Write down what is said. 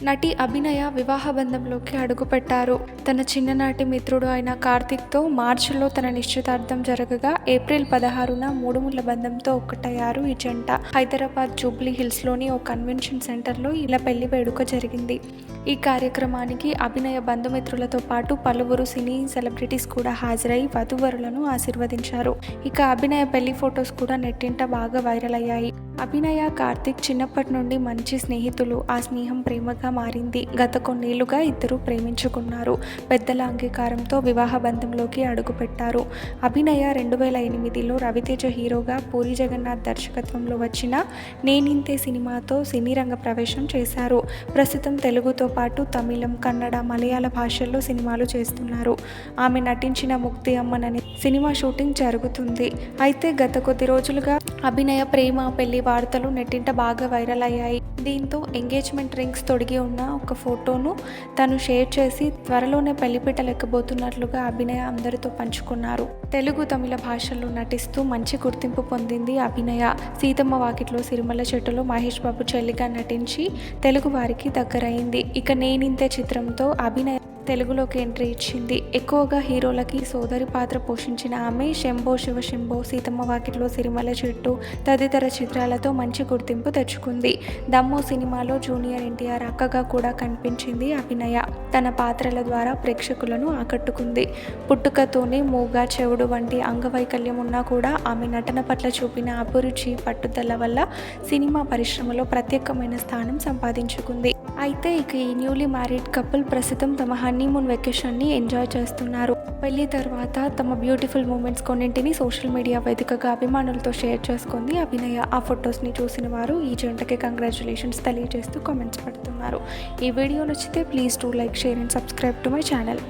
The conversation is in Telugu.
నటి అభినయ వివాహ బంధంలోకి అడుగుపెట్టారు. తన చిన్ననాటి మిత్రుడు అయిన కార్తిక్తో మార్చిలో తన నిశ్చితార్థం జరగగా ఏప్రిల్ 16న మూడుముళ్ల బంధంతో ఒక్కటయ్యారు ఈ జంట. హైదరాబాద్ జూబ్లీ హిల్స్లోని ఓ కన్వెన్షన్ సెంటర్లో ఇలా పెళ్లి వేడుక జరిగింది. ఈ కార్యక్రమానికి అభినయ బంధుమిత్రులతో పాటు పలువురు సినీ సెలబ్రిటీస్ కూడా హాజరై వధూవరులను ఆశీర్వదించారు. ఇక అభినయ పెళ్లి ఫొటోస్ కూడా నెట్టింట బాగా వైరల్ అయ్యాయి. అభినయ, కార్తిక్ చిన్నప్పటి నుండి మంచి స్నేహితులు. ఆ స్నేహం ప్రేమగా మారింది. గత కొన్నేళ్లుగా ఇద్దరు ప్రేమించుకున్నారు. పెద్దల అంగీకారంతో వివాహ బంధంలోకి అడుగుపెట్టారు. అభినయ 2008లో రవితేజ హీరోగా పూరి జగన్నాథ్ దర్శకత్వంలో వచ్చిన నేనింతే సినిమాతో సినీ రంగ ప్రవేశం చేశారు. ప్రస్తుతం తెలుగుతో పాటు తమిళం, కన్నడ, మలయాళ భాషల్లో సినిమాలు చేస్తున్నారు. ఆమె నటించిన ముక్తి అమ్మననే సినిమా షూటింగ్ జరుగుతుంది. అయితే గత కొద్ది రోజులుగా అభినయ ప్రేమ పెళ్లి వార్తలు నెట్టింట బాగా వైరల్ అయ్యాయి. దీంతో ఎంగేజ్మెంట్ రింగ్స్ తొడిగి ఉన్న ఒక ఫోటోను తను షేర్ చేసి త్వరలోనే పెళ్లిపీటలు ఎక్కబోతున్నట్లుగా అభినయ అందరితో పంచుకున్నారు. తెలుగు, తమిళ భాషల్లో నటిస్తూ మంచి గుర్తింపు పొందింది అభినయ. సీతమ్మ వాకిట్లో సిరిమల్ల చెట్టులో మహేష్ బాబు చెల్లిగా నటించి తెలుగు వారికి దగ్గరైంది. ఇక నేనింతే చిత్రంతో అభినయ తెలుగులోకి ఎంట్రీ ఇచ్చింది. ఎక్కువగా హీరోలకి సోదరి పాత్ర పోషించిన ఆమె శంభో శివ శంభో, సీతమ్మ వాకిట్లో సిరిమల్ల చెట్టు తదితర చిత్రాలతో మంచి గుర్తింపు తెచ్చుకుంది. దమ్ము సినిమాలో జూనియర్ ఎన్టీఆర్ అక్కగా కూడా కనిపించింది అభినయ. తన పాత్రల ద్వారా ప్రేక్షకులను ఆకట్టుకుంది. పుట్టుకతోనే మూగ, చెవుడు వంటి అంగవైకల్యం ఉన్నా కూడా ఆమె నటన పట్ల చూపిన అభిరుచి, పట్టుదల వల్ల సినిమా పరిశ్రమలో ప్రత్యేకమైన స్థానం సంపాదించుకుంది. అయితే ఇక ఈ న్యూలీ మ్యారీడ్ కపుల్ ప్రస్తుతం తమ హనీమూన్ వెకేషన్ని ఎంజాయ్ చేస్తున్నారు. పెళ్లి తర్వాత తమ బ్యూటిఫుల్ మూమెంట్స్ కొన్నింటిని సోషల్ మీడియా వేదికగా అభిమానులతో షేర్ చేసుకుంది అభినయ. ఆ ఫొటోస్ని చూసిన వారు ఈ జంటకి కంగ్రాచులేషన్స్ తెలియజేస్తూ కామెంట్స్ పెడుతున్నారు. ఈ వీడియో నచ్చితే please do like, share and subscribe to my channel.